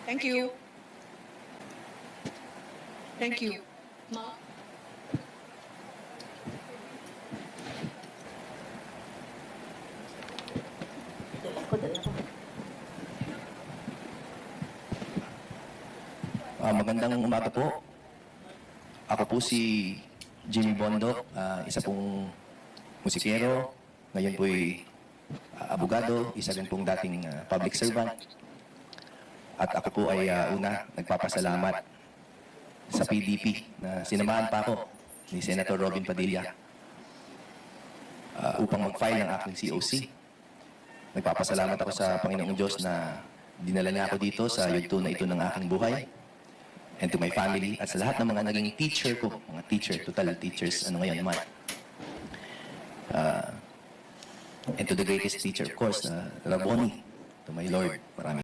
Thank you. Thank you. Ma? Magandang umaga po. Ako po si Jimmy Bondo, isa pong musikero, ngayon po'y abogado, isa rin pong dating public servant. At ako po ay una nagpapasalamat sa PDP na sinamahan pa ako ni Senator Robin Padilla upang mag-file ng aking COC. Nagpapasalamat ako sa Panginoong Diyos na dinala niya ako dito sa yugto na ito ng aking buhay. And to my family, at sa lahat ng mga naging teacher ko, mga teacher, total teachers, ano ngayon naman. And to the greatest teacher, of course, Raboni, to my Lord, marami.